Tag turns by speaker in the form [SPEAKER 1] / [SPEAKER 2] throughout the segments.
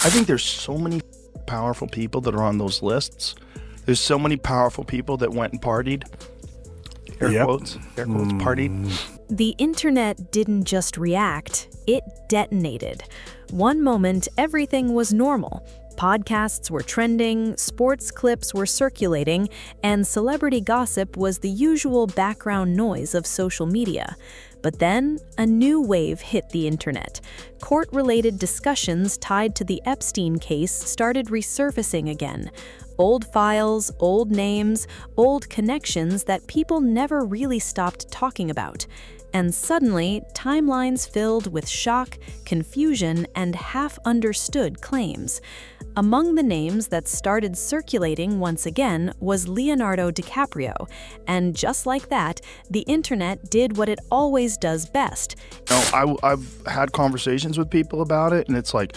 [SPEAKER 1] I think there's so many powerful people that are on those lists. There's so many powerful people that went and partied. Air quotes, partied.
[SPEAKER 2] The internet didn't just react, it detonated. One moment, everything was normal. Podcasts were trending, sports clips were circulating, and celebrity gossip was the usual background noise of social media. But then, a new wave hit the internet. Court-related discussions tied to the Epstein case started resurfacing again. Old files, old names, old connections that people never really stopped talking about. And suddenly, timelines filled with shock, confusion, and half-understood claims. Among the names that started circulating once again was Leonardo DiCaprio. And just like that, the internet did what it always does best.
[SPEAKER 1] I've had conversations with people about it, and it's like,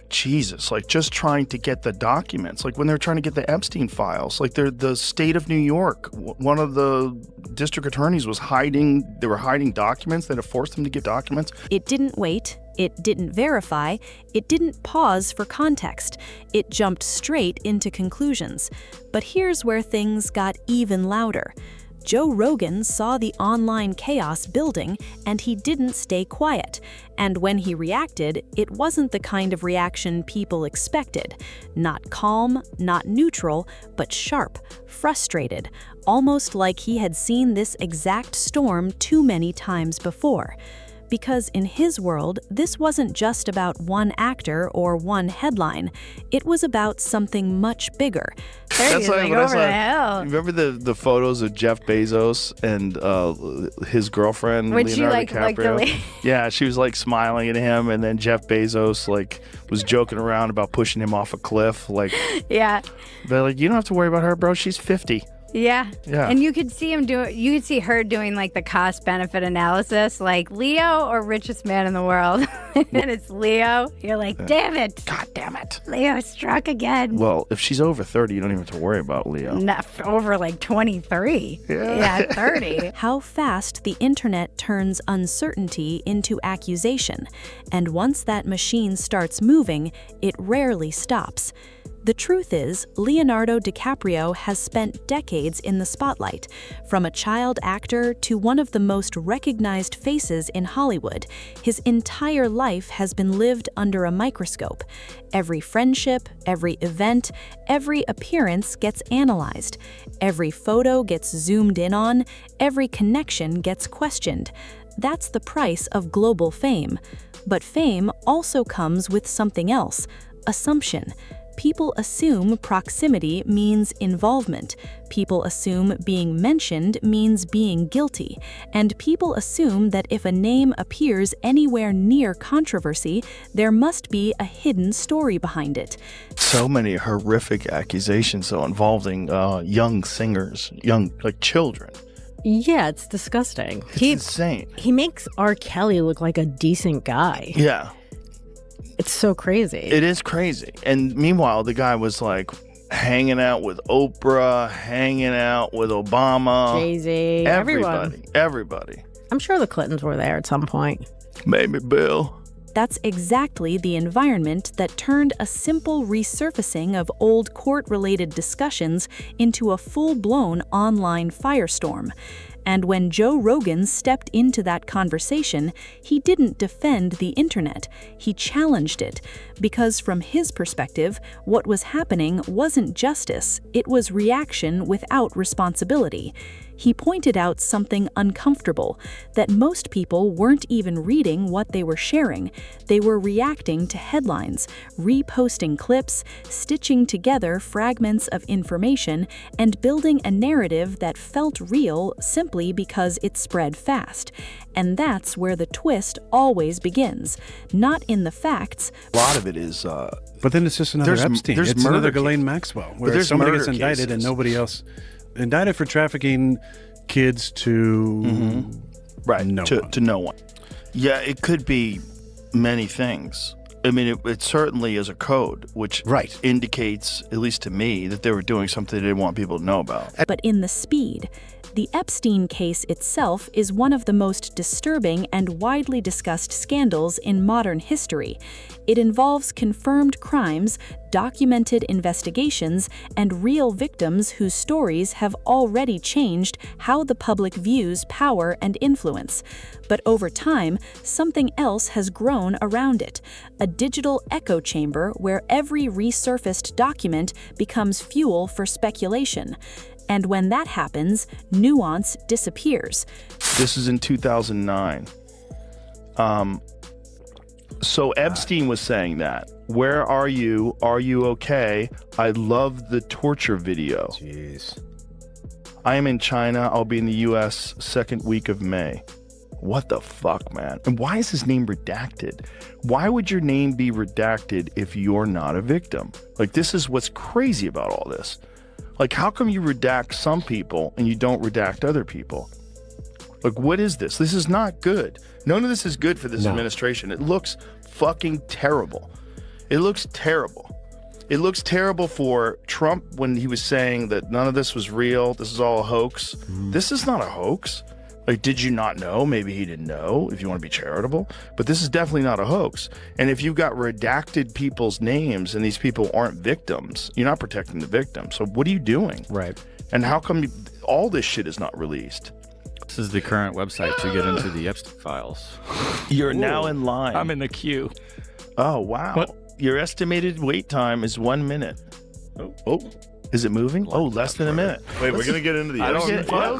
[SPEAKER 1] Jesus, like just trying to get the documents, like when they're trying to get the Epstein files, like the state of New York, one of the district attorneys was hiding documents that have forced them to get documents.
[SPEAKER 2] It didn't wait, it didn't verify, it didn't pause for context. It jumped straight into conclusions. But here's where things got even louder. Joe Rogan saw the online chaos building, and he didn't stay quiet. And when he reacted, it wasn't the kind of reaction people expected. Not calm, not neutral, but sharp, frustrated, almost like he had seen this exact storm too many times before. Because in his world, this wasn't just about one actor or one headline. It was about something much bigger.
[SPEAKER 3] That's like over the hill.
[SPEAKER 1] Remember the photos of Jeff Bezos and his girlfriend, Leonardo DiCaprio? Yeah, she was like smiling at him, and then Jeff Bezos like was joking around about pushing him off a cliff. Like,
[SPEAKER 3] yeah.
[SPEAKER 1] But like, you don't have to worry about her, bro. She's 50.
[SPEAKER 3] Yeah.
[SPEAKER 1] Yeah.
[SPEAKER 3] And you could see her doing like the cost benefit analysis, like Leo or richest man in the world. And it's Leo. You're like, damn it.
[SPEAKER 1] God damn it.
[SPEAKER 3] Leo struck again.
[SPEAKER 1] Well, if she's over 30, you don't even have to worry about Leo.
[SPEAKER 3] Not over like 23. Yeah, 30.
[SPEAKER 2] How fast the internet turns uncertainty into accusation. And once that machine starts moving, it rarely stops. The truth is, Leonardo DiCaprio has spent decades in the spotlight. From a child actor to one of the most recognized faces in Hollywood, his entire life has been lived under a microscope. Every friendship, every event, every appearance gets analyzed. Every photo gets zoomed in on, every connection gets questioned. That's the price of global fame. But fame also comes with something else: assumption. People assume proximity means involvement. People assume being mentioned means being guilty. And people assume that if a name appears anywhere near controversy, there must be a hidden story behind it.
[SPEAKER 1] So many horrific accusations, though, involving young singers, like children.
[SPEAKER 4] Yeah, it's disgusting.
[SPEAKER 1] It's insane.
[SPEAKER 4] He makes R. Kelly look like a decent guy.
[SPEAKER 1] Yeah.
[SPEAKER 4] It's so crazy.
[SPEAKER 1] It is crazy. And meanwhile, the guy was like hanging out with Oprah, hanging out with Obama.
[SPEAKER 4] Jay-Z,
[SPEAKER 1] Everybody.
[SPEAKER 4] I'm sure the Clintons were there at some point.
[SPEAKER 1] Maybe Bill.
[SPEAKER 2] That's exactly the environment that turned a simple resurfacing of old court-related discussions into a full-blown online firestorm. And when Joe Rogan stepped into that conversation, he didn't defend the internet, he challenged it. Because from his perspective, what was happening wasn't justice, it was reaction without responsibility. He pointed out something uncomfortable, that most people weren't even reading what they were sharing. They were reacting to headlines, reposting clips, stitching together fragments of information, and building a narrative that felt real simply because it spread fast. And that's where the twist always begins, not in the facts.
[SPEAKER 1] A lot of it is...
[SPEAKER 5] but then it's just another Epstein. It's another Ghislaine Maxwell, where somebody gets indicted and nobody else... Indicted for trafficking kids to
[SPEAKER 1] to no one. Yeah, it could be many things. I mean, it certainly is a code, which indicates, at least to me, that they were doing something they didn't want people to know about.
[SPEAKER 2] But in the speed, The Epstein case itself is one of the most disturbing and widely discussed scandals in modern history. It involves confirmed crimes, documented investigations, and real victims whose stories have already changed how the public views power and influence. But over time, something else has grown around it, a digital echo chamber where every resurfaced document becomes fuel for speculation. And when that happens, nuance disappears.
[SPEAKER 1] This is in 2009. So Epstein was saying that. Where are you? Are you okay? I love the torture video.
[SPEAKER 6] Jeez.
[SPEAKER 1] I am in China. I'll be in the U.S. second week of May. What the fuck, man? And why is his name redacted? Why would your name be redacted if you're not a victim? Like, this is what's crazy about all this. Like, how come you redact some people and you don't redact other people? Like, what is this? This is not good. None of this is good for this administration. It looks fucking terrible. It looks terrible. It looks terrible for Trump when he was saying that none of this was real. This is all a hoax. This is not a hoax. Like, did you not know? Maybe he didn't know, if you want to be charitable. But this is definitely not a hoax. And if you've got redacted people's names and these people aren't victims, you're not protecting the victim. So what are you doing?
[SPEAKER 6] Right.
[SPEAKER 1] And how come all this shit is not released?
[SPEAKER 7] This is the current website to get into the Epstein files.
[SPEAKER 1] You're now in line.
[SPEAKER 7] I'm in the queue.
[SPEAKER 1] Oh, wow.
[SPEAKER 7] What?
[SPEAKER 1] Your estimated wait time is 1 minute. Oh. Is it moving? Oh, less than a minute.
[SPEAKER 8] Wait, we're gonna get into the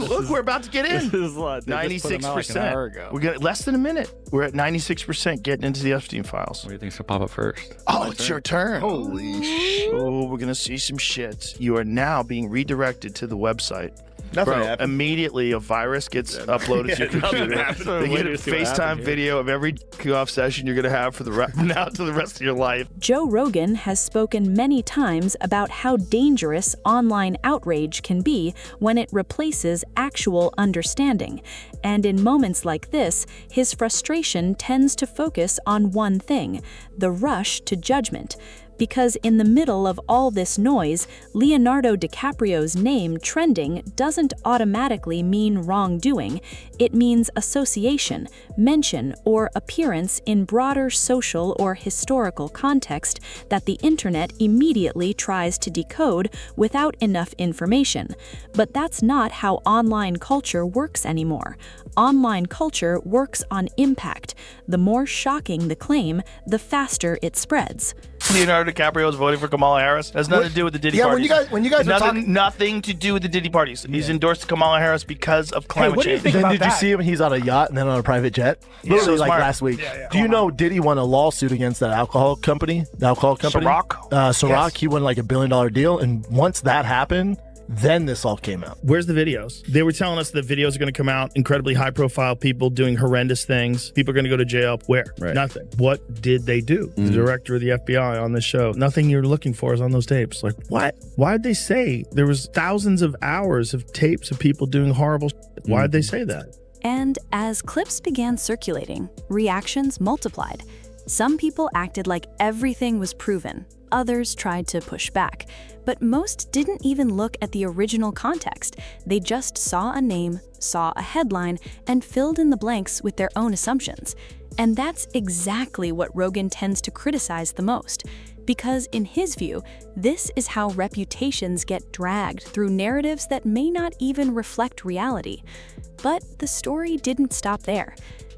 [SPEAKER 1] Look, we're about to get in. 96%. We're getting less than a minute. We're at 96% getting into the Epstein files.
[SPEAKER 7] What do you think's gonna pop up first?
[SPEAKER 1] Oh, it's your turn.
[SPEAKER 8] Holy shit.
[SPEAKER 1] Oh, we're gonna see some shit. You are now being redirected to the website.
[SPEAKER 8] Nothing
[SPEAKER 1] Bro,
[SPEAKER 8] happened.
[SPEAKER 1] immediately a virus gets uploaded to your computer. They get a FaceTime video of every off session you're gonna have for the now to the rest of your life.
[SPEAKER 2] Joe Rogan has spoken many times about how dangerous online outrage can be when it replaces actual understanding. And in moments like this, his frustration tends to focus on one thing: the rush to judgment. Because in the middle of all this noise, Leonardo DiCaprio's name trending doesn't automatically mean wrongdoing. It means association, mention, or appearance in broader social or historical context that the internet immediately tries to decode without enough information. But that's not how online culture works anymore. Online culture works on impact. The more shocking the claim, the faster it spreads.
[SPEAKER 1] Leonardo DiCaprio is voting for Kamala Harris. Has nothing to do with the Diddy parties.
[SPEAKER 6] when you guys were talking,
[SPEAKER 1] nothing to do with the Diddy parties. He's endorsed Kamala Harris because of climate change.
[SPEAKER 6] Then did you see him? He's on a yacht and then on a private jet. Literally, like last week. Do you know Diddy won a lawsuit against that alcohol company? The alcohol company,
[SPEAKER 1] Ciroc.
[SPEAKER 6] Ciroc.
[SPEAKER 1] Yes.
[SPEAKER 6] He won like $1 billion deal, and once that happened, then this all came out.
[SPEAKER 9] Where's the videos? They were telling us the videos are going to come out, incredibly high-profile people doing horrendous things. People are going to go to jail. Where?
[SPEAKER 8] Right.
[SPEAKER 9] Nothing. What did they do? The director of the FBI on this show. Nothing you're looking for is on those tapes. Like, what? Why'd they say there was thousands of hours of tapes of people doing horrible shit? Why'd they say that?
[SPEAKER 2] And as clips began circulating, reactions multiplied. Some people acted like everything was proven. Others tried to push back. But most didn't even look at the original context. They just saw a name, saw a headline, and filled in the blanks with their own assumptions. And that's exactly what Rogan tends to criticize the most. Because in his view, this is how reputations get dragged through narratives that may not even reflect reality. But the story didn't stop there.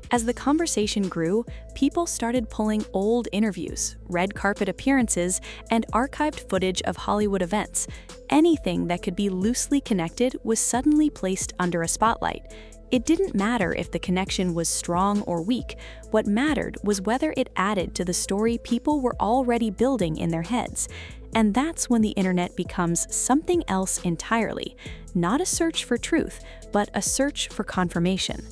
[SPEAKER 2] As the conversation grew, people started pulling old interviews, red carpet appearances, and archived footage of Hollywood events. Anything that could be loosely connected was suddenly placed under a spotlight. It didn't matter if the connection was strong or weak. What mattered was whether it added to the story people were already building in their heads. And that's when the internet becomes something else entirely. Not a search for truth, but a search for confirmation.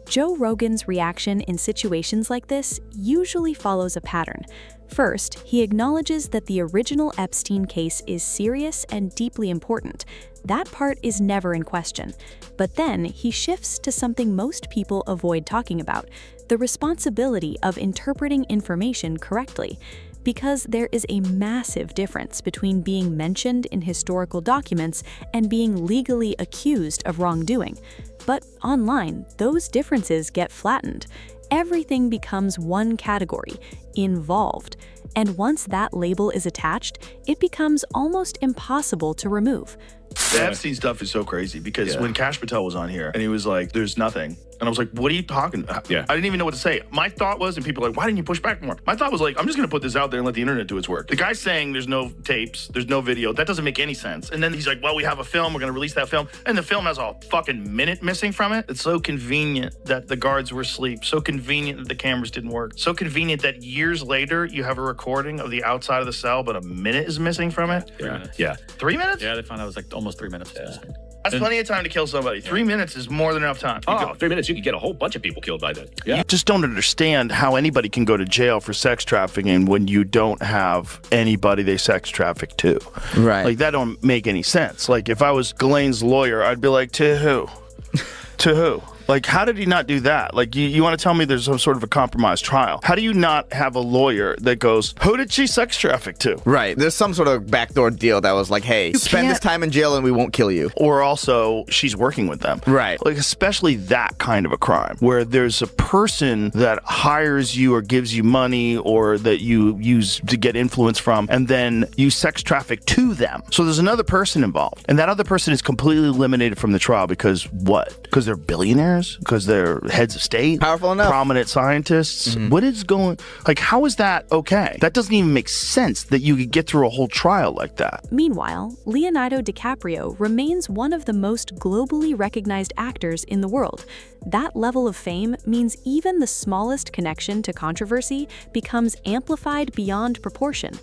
[SPEAKER 2] Joe Rogan's reaction in situations like this usually follows a pattern. First, he acknowledges that the original Epstein case is serious and deeply important. That part is never in question. But then he shifts to something most people avoid talking about: the responsibility of interpreting information correctly. Because there is a massive difference between being mentioned in historical documents and being legally accused of wrongdoing. But online, those differences get flattened. Everything becomes one category, involved. And once that label is attached, it becomes almost impossible to remove.
[SPEAKER 1] The Epstein stuff is so crazy because when Kash Patel was on here and he was like, there's nothing. And I was like, what are you talking about? I didn't even know what to say. My thought was, and people are like, why didn't you push back more? My thought was like, I'm just going to put this out there and let the internet do its work. The guy's saying there's no tapes, there's no video. That doesn't make any sense. And then he's like, well, we have a film. We're going to release that film. And the film has a fucking minute missing from it. It's so convenient that the guards were asleep. So convenient that the cameras didn't work. So convenient that years later, you have a recording of the outside of the cell, but a minute is missing from it.
[SPEAKER 7] 3 minutes.
[SPEAKER 1] Yeah. 3 minutes?
[SPEAKER 7] Yeah, they found out it was like almost 3 minutes.
[SPEAKER 1] That's plenty of time to kill somebody. 3 minutes is more than enough time.
[SPEAKER 10] 3 minutes, you could get a whole bunch of people killed by then.
[SPEAKER 1] You just don't understand how anybody can go to jail for sex trafficking when you don't have anybody they sex traffic to.
[SPEAKER 11] Right.
[SPEAKER 1] Like, that don't make any sense. Like, if I was Ghislaine's lawyer, I'd be like, to who? To who? Like, how did he not do that? Like, you want to tell me there's some sort of a compromised trial? How do you not have a lawyer that goes, who did she sex traffic to?
[SPEAKER 11] Right. There's some sort of backdoor deal that was like, hey, spend this time in jail and we won't kill you.
[SPEAKER 1] Or also, she's working with them.
[SPEAKER 11] Right.
[SPEAKER 1] Like, especially that kind of a crime, where there's a person that hires you or gives you money or that you use to get influence from, and then you sex traffic to them. So there's another person involved. And that other person is completely eliminated from the trial because what? Because they're billionaires? Because they're heads of state,
[SPEAKER 11] powerful enough,
[SPEAKER 1] prominent scientists. What is going, like, how is that okay? That doesn't even make sense that you could get through a whole trial like that.
[SPEAKER 2] Meanwhile, Leonardo DiCaprio remains one of the most globally recognized actors in the world. That level of fame means even the smallest connection to controversy becomes amplified beyond proportion.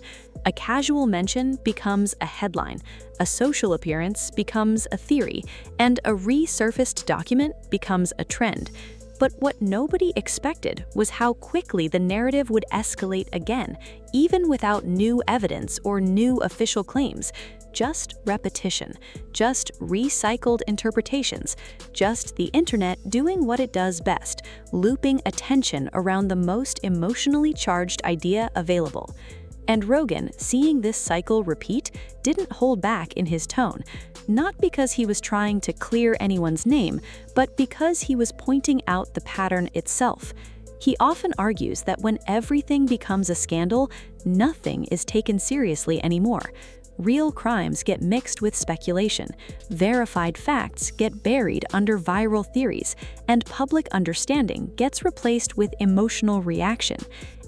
[SPEAKER 2] A casual mention becomes a headline, a social appearance becomes a theory, and a resurfaced document becomes a trend. But what nobody expected was how quickly the narrative would escalate again, even without new evidence or new official claims. Just repetition, just recycled interpretations, just the internet doing what it does best, looping attention around the most emotionally charged idea available. And Rogan, seeing this cycle repeat, didn't hold back in his tone, not because he was trying to clear anyone's name, but because he was pointing out the pattern itself. He often argues that when everything becomes a scandal, nothing is taken seriously anymore. Real crimes get mixed with speculation, verified facts get buried under viral theories, and public understanding gets replaced with emotional reaction.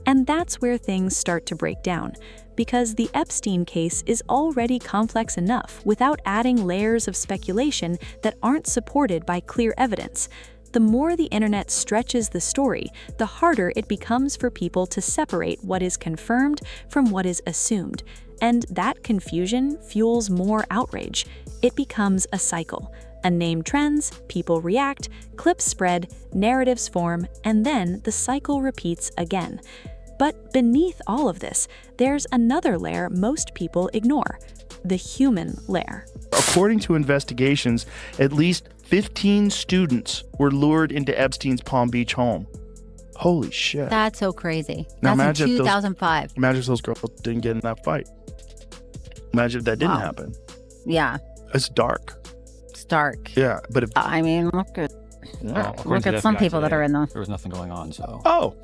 [SPEAKER 2] And that's where things start to break down, because the Epstein case is already complex enough without adding layers of speculation that aren't supported by clear evidence. The more the internet stretches the story, the harder it becomes for people to separate what is confirmed from what is assumed. And that confusion fuels more outrage. It becomes a cycle. A name trends, people react, clips spread, narratives form, and then the cycle repeats again. But beneath all of this, there's another layer most people ignore: the human layer.
[SPEAKER 1] According to investigations, at least 15 students were lured into Epstein's Palm Beach home. Holy shit.
[SPEAKER 3] That's so crazy.
[SPEAKER 1] Now
[SPEAKER 3] That's in
[SPEAKER 1] imagine
[SPEAKER 3] 2005.
[SPEAKER 1] Imagine if those girls didn't get in that fight. Imagine if that didn't happen.
[SPEAKER 3] Yeah.
[SPEAKER 1] It's dark.
[SPEAKER 3] It's dark.
[SPEAKER 1] Yeah, but if...
[SPEAKER 3] I mean, look at
[SPEAKER 7] Look
[SPEAKER 3] at some people that are in the...
[SPEAKER 7] There was nothing going on, so...
[SPEAKER 1] Oh!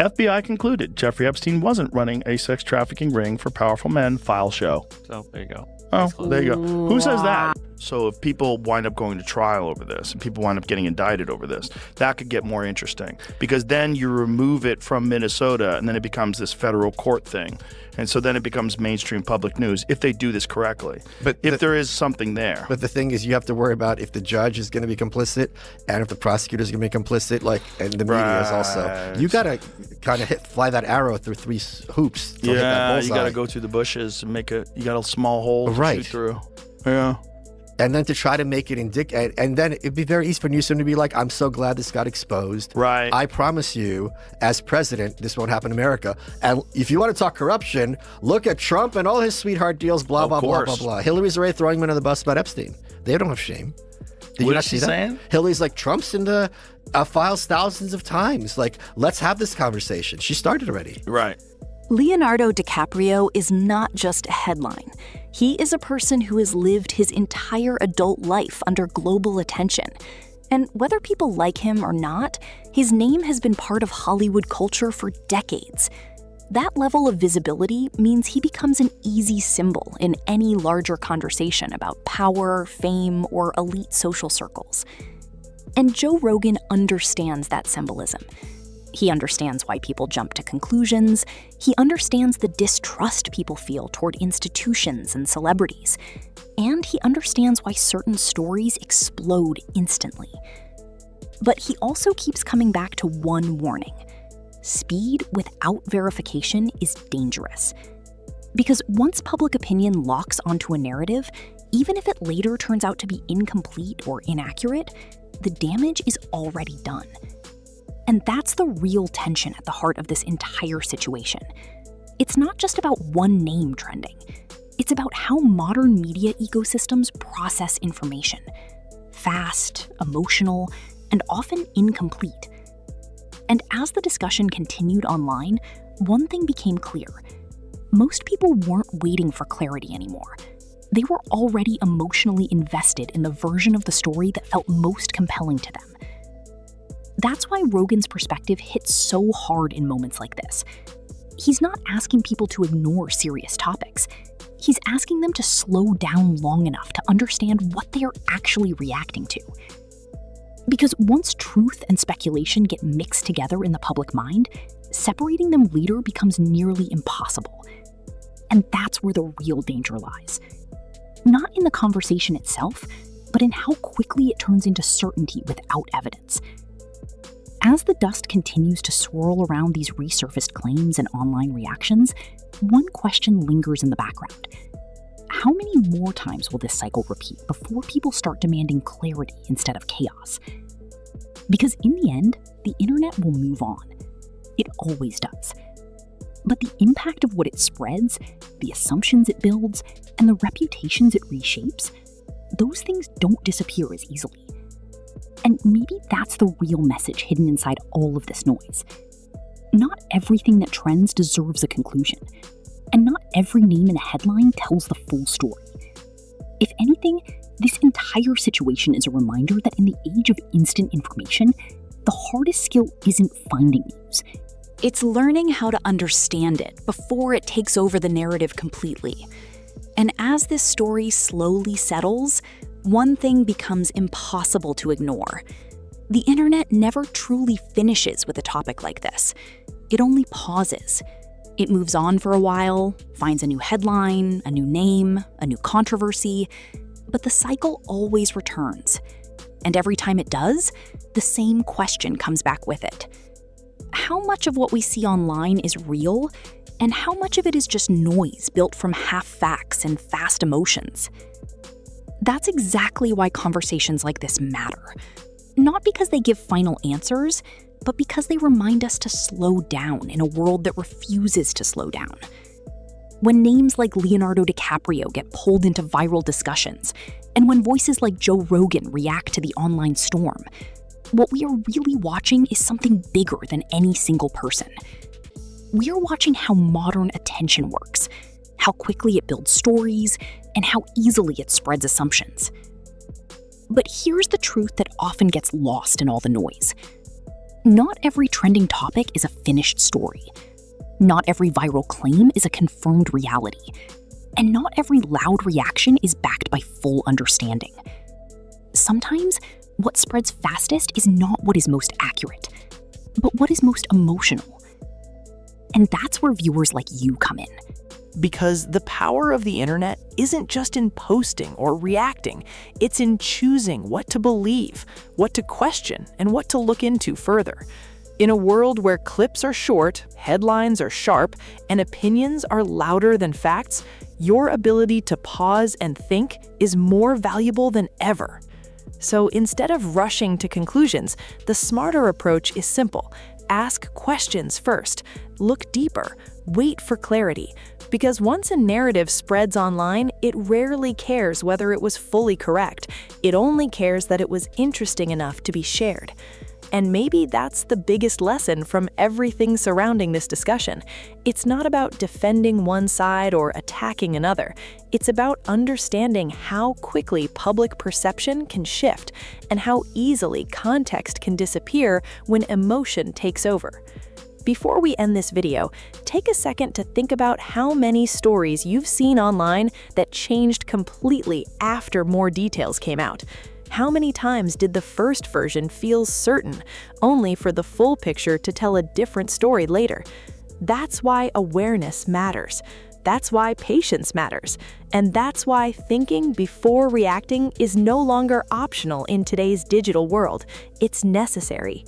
[SPEAKER 1] FBI concluded Jeffrey Epstein wasn't running a sex trafficking ring for powerful men. File show.
[SPEAKER 7] So, there you go.
[SPEAKER 1] Oh, there you go. Who says that? So if people wind up going to trial over this and people wind up getting indicted over this, that could get more interesting, because then you remove it from Minnesota and then it becomes this federal court thing. And so then it becomes mainstream public news if they do this correctly.
[SPEAKER 12] But
[SPEAKER 1] if there is something there.
[SPEAKER 12] But the thing is, you have to worry about if the judge is going to be complicit and if the prosecutor is going to be complicit, like, and the media is also. You got to kind of fly that arrow through 3 hoops to hit that bullseye.
[SPEAKER 1] You got to go through the bushes and you got a small hole to shoot through. Yeah.
[SPEAKER 12] And then to try to make it and then it'd be very easy for Newsom to be like, I'm so glad this got exposed.
[SPEAKER 1] Right.
[SPEAKER 12] I promise you, as president, this won't happen in America. And if you want to talk corruption, look at Trump and all his sweetheart deals, blah, blah, blah, blah, blah. Hillary's already throwing him under the bus about Epstein. They don't have shame. Did you not see that? Saying? Hillary's like, Trump's in the files thousands of times. Like, let's have this conversation. She started already.
[SPEAKER 1] Right.
[SPEAKER 2] Leonardo DiCaprio is not just a headline. He is a person who has lived his entire adult life under global attention. And whether people like him or not, his name has been part of Hollywood culture for decades. That level of visibility means he becomes an easy symbol in any larger conversation about power, fame, or elite social circles. And Joe Rogan understands that symbolism. He understands why people jump to conclusions. He understands the distrust people feel toward institutions and celebrities. And he understands why certain stories explode instantly. But he also keeps coming back to one warning. Speed without verification is dangerous. Because once public opinion locks onto a narrative, even if it later turns out to be incomplete or inaccurate, the damage is already done. And that's the real tension at the heart of this entire situation. It's not just about one name trending. It's about how modern media ecosystems process information. Fast, emotional, and often incomplete. And as the discussion continued online, one thing became clear. Most people weren't waiting for clarity anymore. They were already emotionally invested in the version of the story that felt most compelling to them. That's why Rogan's perspective hits so hard in moments like this. He's not asking people to ignore serious topics. He's asking them to slow down long enough to understand what they are actually reacting to. Because once truth and speculation get mixed together in the public mind, separating them later becomes nearly impossible. And that's where the real danger lies. Not in the conversation itself, but in how quickly it turns into certainty without evidence. As the dust continues to swirl around these resurfaced claims and online reactions, one question lingers in the background. How many more times will this cycle repeat before people start demanding clarity instead of chaos? Because in the end, the internet will move on. It always does. But the impact of what it spreads, the assumptions it builds, and the reputations it reshapes, those things don't disappear as easily. And maybe that's the real message hidden inside all of this noise. Not everything that trends deserves a conclusion, and not every name in a headline tells the full story. If anything, this entire situation is a reminder that in the age of instant information, the hardest skill isn't finding news. It's learning how to understand it before it takes over the narrative completely. And as this story slowly settles, one thing becomes impossible to ignore. The internet never truly finishes with a topic like this. It only pauses. It moves on for a while, finds a new headline, a new name, a new controversy, but the cycle always returns. And every time it does, the same question comes back with it. How much of what we see online is real, and how much of it is just noise built from half facts and fast emotions? That's exactly why conversations like this matter. Not because they give final answers, but because they remind us to slow down in a world that refuses to slow down. When names like Leonardo DiCaprio get pulled into viral discussions, and when voices like Joe Rogan react to the online storm, what we are really watching is something bigger than any single person. We are watching how modern attention works, how quickly it builds stories, and how easily it spreads assumptions. But here's the truth that often gets lost in all the noise. Not every trending topic is a finished story. Not every viral claim is a confirmed reality. And not every loud reaction is backed by full understanding. Sometimes, what spreads fastest is not what is most accurate, but what is most emotional. And that's where viewers like you come in.
[SPEAKER 13] Because the power of the internet isn't just in posting or reacting, it's in choosing what to believe, what to question, and what to look into further. In a world where clips are short, headlines are sharp, and opinions are louder than facts, your ability to pause and think is more valuable than ever. So instead of rushing to conclusions, the smarter approach is simple. Ask questions first, look deeper, wait for clarity. Because once a narrative spreads online, it rarely cares whether it was fully correct. It only cares that it was interesting enough to be shared.
[SPEAKER 2] And maybe that's the biggest lesson from everything surrounding this discussion. It's not about defending one side or attacking another. It's about understanding how quickly public perception can shift and how easily context can disappear when emotion takes over. Before we end this video, take a second to think about how many stories you've seen online that changed completely after more details came out. How many times did the first version feel certain, only for the full picture to tell a different story later? That's why awareness matters. That's why patience matters. And that's why thinking before reacting is no longer optional in today's digital world. It's necessary.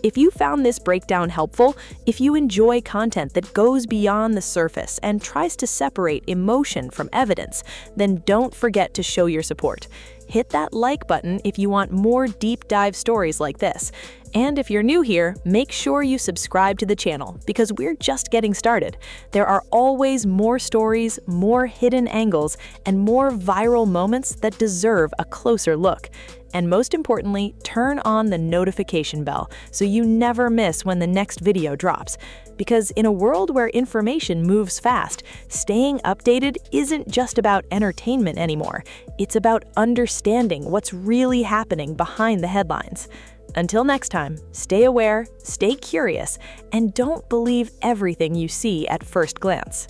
[SPEAKER 2] If you found this breakdown helpful, if you enjoy content that goes beyond the surface and tries to separate emotion from evidence, then don't forget to show your support. Hit that like button if you want more deep dive stories like this. And if you're new here, make sure you subscribe to the channel because we're just getting started. There are always more stories, more hidden angles, and more viral moments that deserve a closer look. And most importantly, turn on the notification bell so you never miss when the next video drops. Because in a world where information moves fast, staying updated isn't just about entertainment anymore. It's about understanding what's really happening behind the headlines. Until next time, stay aware, stay curious, and don't believe everything you see at first glance.